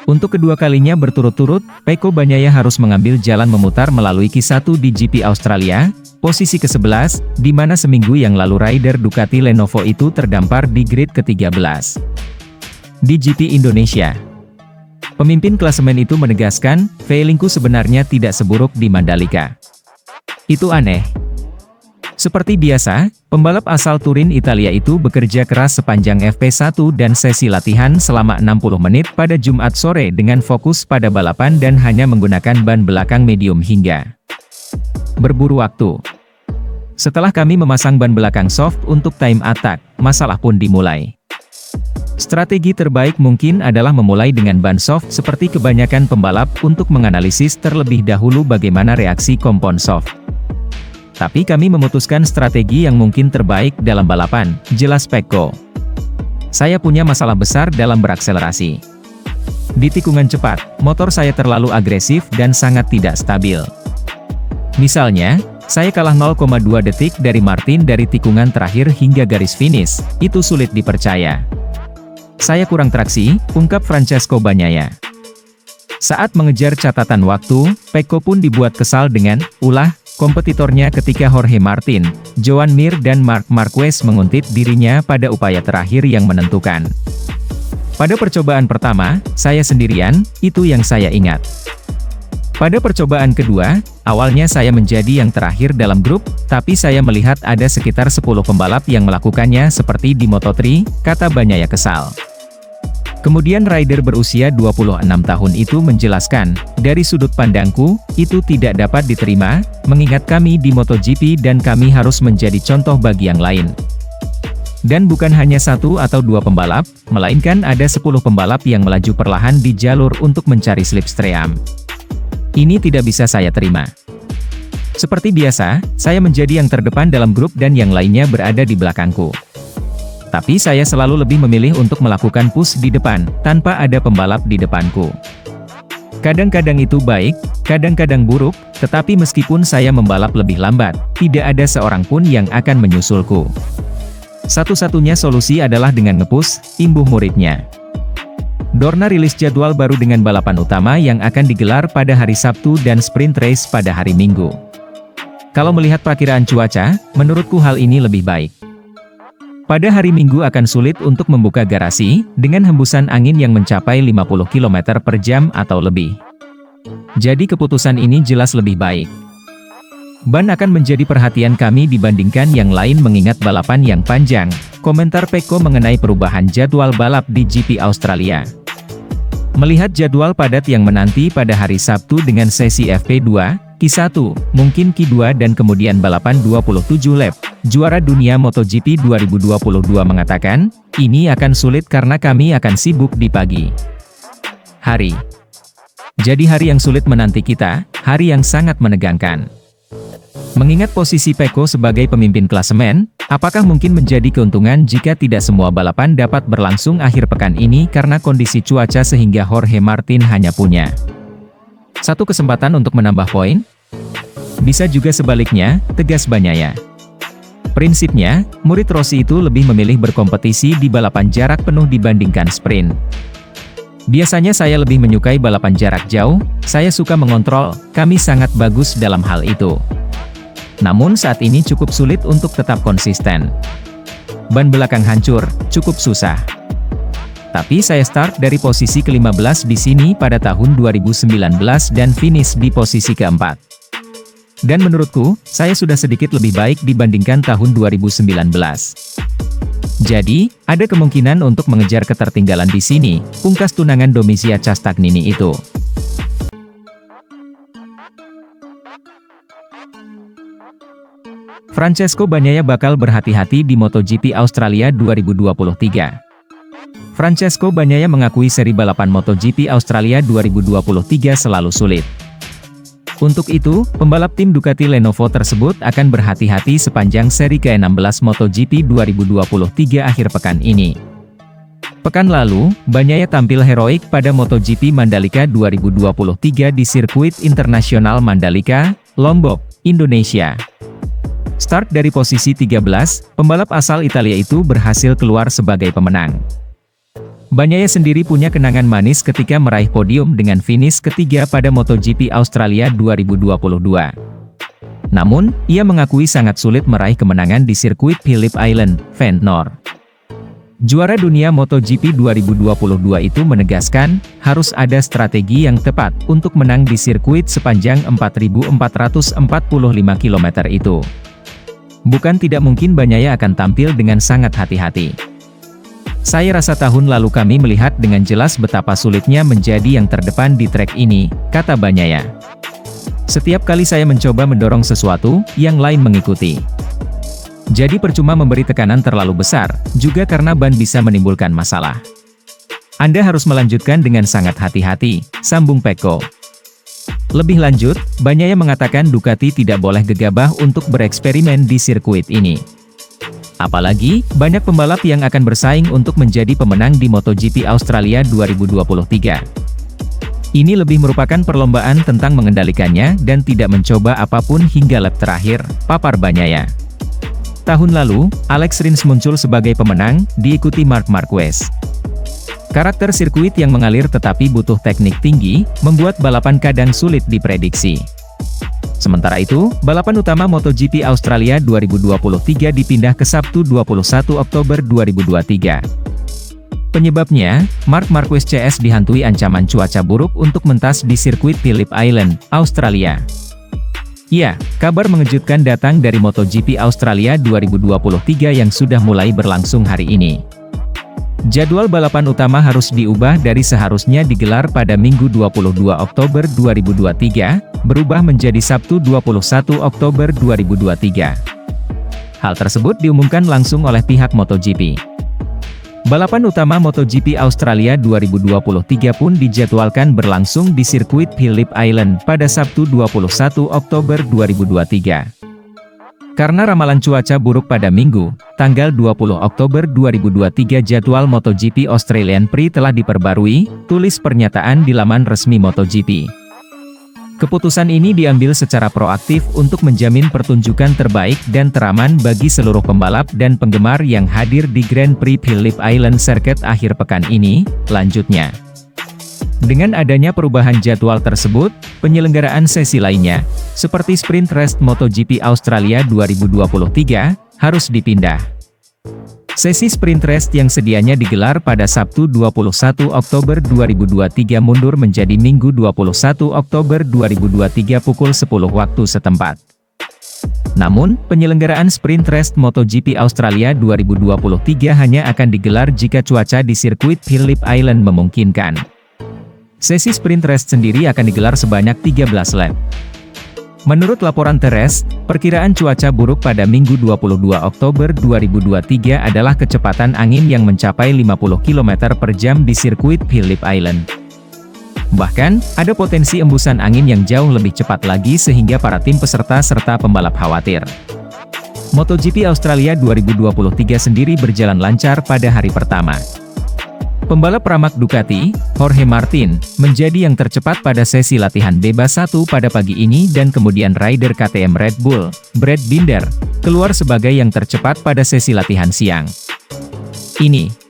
Untuk kedua kalinya berturut-turut, Pecco Bagnaia harus mengambil jalan memutar melalui Q1 di GP Australia, posisi ke-11, di mana seminggu yang lalu rider Ducati Lenovo itu terdampar di grid ke-13. Di GP Indonesia, pemimpin klasemen itu menegaskan, feelingku sebenarnya tidak seburuk di Mandalika. Itu aneh. Seperti biasa, pembalap asal Turin Italia itu bekerja keras sepanjang FP1 dan sesi latihan selama 60 menit pada Jumat sore dengan fokus pada balapan dan hanya menggunakan ban belakang medium hingga berburu waktu. Setelah kami memasang ban belakang soft untuk time attack, masalah pun dimulai. Strategi terbaik mungkin adalah memulai dengan ban soft seperti kebanyakan pembalap untuk menganalisis terlebih dahulu bagaimana reaksi kompon soft. Tapi kami memutuskan strategi yang mungkin terbaik dalam balapan, jelas Pecco. Saya punya masalah besar dalam berakselerasi. Di tikungan cepat, motor saya terlalu agresif dan sangat tidak stabil. Misalnya, saya kalah 0,2 detik dari Martin dari tikungan terakhir hingga garis finish, itu sulit dipercaya. Saya kurang traksi, ungkap Francesco Bagnaia. Saat mengejar catatan waktu, Pecco pun dibuat kesal dengan ulah kompetitornya ketika Jorge Martin, Joan Mir dan Marc Marquez menguntit dirinya pada upaya terakhir yang menentukan. Pada percobaan pertama, saya sendirian, itu yang saya ingat. Pada percobaan kedua, awalnya saya menjadi yang terakhir dalam grup, tapi saya melihat ada sekitar 10 pembalap yang melakukannya seperti di Moto3, kata Bagnaia kesal. Kemudian rider berusia 26 tahun itu menjelaskan, dari sudut pandangku, itu tidak dapat diterima, mengingat kami di MotoGP dan kami harus menjadi contoh bagi yang lain. Dan bukan hanya 1 atau 2 pembalap, melainkan ada 10 pembalap yang melaju perlahan di jalur untuk mencari slipstream. Ini tidak bisa saya terima. Seperti biasa, saya menjadi yang terdepan dalam grup dan yang lainnya berada di belakangku. Tapi saya selalu lebih memilih untuk melakukan push di depan, tanpa ada pembalap di depanku. Kadang-kadang itu baik, kadang-kadang buruk, tetapi meskipun saya membalap lebih lambat, tidak ada seorang pun yang akan menyusulku. Satu-satunya solusi adalah dengan nge-push, imbuh muridnya. Dorna rilis jadwal baru dengan balapan utama yang akan digelar pada hari Sabtu dan sprint race pada hari Minggu. Kalau melihat perkiraan cuaca, menurutku hal ini lebih baik. Pada hari Minggu akan sulit untuk membuka garasi, dengan hembusan angin yang mencapai 50 km per jam atau lebih. Jadi keputusan ini jelas lebih baik. Ban akan menjadi perhatian kami dibandingkan yang lain mengingat balapan yang panjang, komentar Pecco mengenai perubahan jadwal balap di GP Australia. Melihat jadwal padat yang menanti pada hari Sabtu dengan sesi FP2, Q1, mungkin Q2 dan kemudian balapan 27 lap, juara dunia MotoGP 2022 mengatakan, ini akan sulit karena kami akan sibuk di pagi hari. Jadi hari yang sulit menanti kita, hari yang sangat menegangkan. Mengingat posisi Pecco sebagai pemimpin klasemen, apakah mungkin menjadi keuntungan jika tidak semua balapan dapat berlangsung akhir pekan ini karena kondisi cuaca sehingga Jorge Martin hanya punya satu kesempatan untuk menambah poin? Bisa juga sebaliknya, tegas Bagnaia. Prinsipnya, murid Rossi itu lebih memilih berkompetisi di balapan jarak penuh dibandingkan sprint. Biasanya saya lebih menyukai balapan jarak jauh, saya suka mengontrol, kami sangat bagus dalam hal itu. Namun saat ini cukup sulit untuk tetap konsisten. Ban belakang hancur, cukup susah. Tapi saya start dari posisi ke-15 di sini pada tahun 2019 dan finish di posisi ke-4. Dan menurutku, saya sudah sedikit lebih baik dibandingkan tahun 2019. Jadi, ada kemungkinan untuk mengejar ketertinggalan di sini, pungkas tunangan Domizia Castagnini itu. Francesco Bagnaia bakal berhati-hati di MotoGP Australia 2023. Francesco Bagnaia mengakui seri balapan MotoGP Australia 2023 selalu sulit. Untuk itu, pembalap tim Ducati Lenovo tersebut akan berhati-hati sepanjang seri ke-16 MotoGP 2023 akhir pekan ini. Pekan lalu, Bagnaia tampil heroik pada MotoGP Mandalika 2023 di sirkuit internasional Mandalika, Lombok, Indonesia. Start dari posisi 13, pembalap asal Italia itu berhasil keluar sebagai pemenang. Bagnaia sendiri punya kenangan manis ketika meraih podium dengan finish ketiga pada MotoGP Australia 2022. Namun, ia mengakui sangat sulit meraih kemenangan di sirkuit Phillip Island, Ventnor. Juara dunia MotoGP 2022 itu menegaskan, harus ada strategi yang tepat untuk menang di sirkuit sepanjang 4.445 km itu. Bukan tidak mungkin Bagnaia akan tampil dengan sangat hati-hati. Saya rasa tahun lalu kami melihat dengan jelas betapa sulitnya menjadi yang terdepan di trek ini, kata Bagnaia. Setiap kali saya mencoba mendorong sesuatu, yang lain mengikuti. Jadi percuma memberi tekanan terlalu besar, juga karena ban bisa menimbulkan masalah. Anda harus melanjutkan dengan sangat hati-hati, sambung Pecco. Lebih lanjut, Bagnaia mengatakan Ducati tidak boleh gegabah untuk bereksperimen di sirkuit ini. Apalagi, banyak pembalap yang akan bersaing untuk menjadi pemenang di MotoGP Australia 2023. Ini lebih merupakan perlombaan tentang mengendalikannya dan tidak mencoba apapun hingga lap terakhir, papar Bagnaia. Tahun lalu, Alex Rins muncul sebagai pemenang, diikuti Marc Marquez. Karakter sirkuit yang mengalir tetapi butuh teknik tinggi, membuat balapan kadang sulit diprediksi. Sementara itu, balapan utama MotoGP Australia 2023 dipindah ke Sabtu 21 Oktober 2023. Penyebabnya, Marc Marquez CS dihantui ancaman cuaca buruk untuk mentas di sirkuit Phillip Island, Australia. Ya, kabar mengejutkan datang dari MotoGP Australia 2023 yang sudah mulai berlangsung hari ini. Jadwal balapan utama harus diubah dari seharusnya digelar pada Minggu 22 Oktober 2023, berubah menjadi Sabtu 21 Oktober 2023. Hal tersebut diumumkan langsung oleh pihak MotoGP. Balapan utama MotoGP Australia 2023 pun dijadwalkan berlangsung di sirkuit Phillip Island pada Sabtu 21 Oktober 2023. Karena ramalan cuaca buruk pada Minggu, tanggal 20 Oktober 2023 jadwal MotoGP Australian Prix telah diperbarui, tulis pernyataan di laman resmi MotoGP. Keputusan ini diambil secara proaktif untuk menjamin pertunjukan terbaik dan teraman bagi seluruh pembalap dan penggemar yang hadir di Grand Prix Phillip Island Circuit akhir pekan ini, lanjutnya. Dengan adanya perubahan jadwal tersebut, penyelenggaraan sesi lainnya, seperti Sprint Race MotoGP Australia 2023, harus dipindah. Sesi Sprint Race yang sedianya digelar pada Sabtu 21 Oktober 2023 mundur menjadi Minggu 21 Oktober 2023 pukul 10 waktu setempat. Namun, penyelenggaraan Sprint Race MotoGP Australia 2023 hanya akan digelar jika cuaca di sirkuit Phillip Island memungkinkan. Sesi Sprint Race sendiri akan digelar sebanyak 13 lap. Menurut laporan Teres, perkiraan cuaca buruk pada Minggu 22 Oktober 2023 adalah kecepatan angin yang mencapai 50 km per jam di sirkuit Phillip Island. Bahkan, ada potensi embusan angin yang jauh lebih cepat lagi sehingga para tim peserta serta pembalap khawatir. MotoGP Australia 2023 sendiri berjalan lancar pada hari pertama. Pembalap Pramac Ducati, Jorge Martin, menjadi yang tercepat pada sesi latihan bebas 1 pada pagi ini dan kemudian rider KTM Red Bull, Brad Binder, keluar sebagai yang tercepat pada sesi latihan siang ini.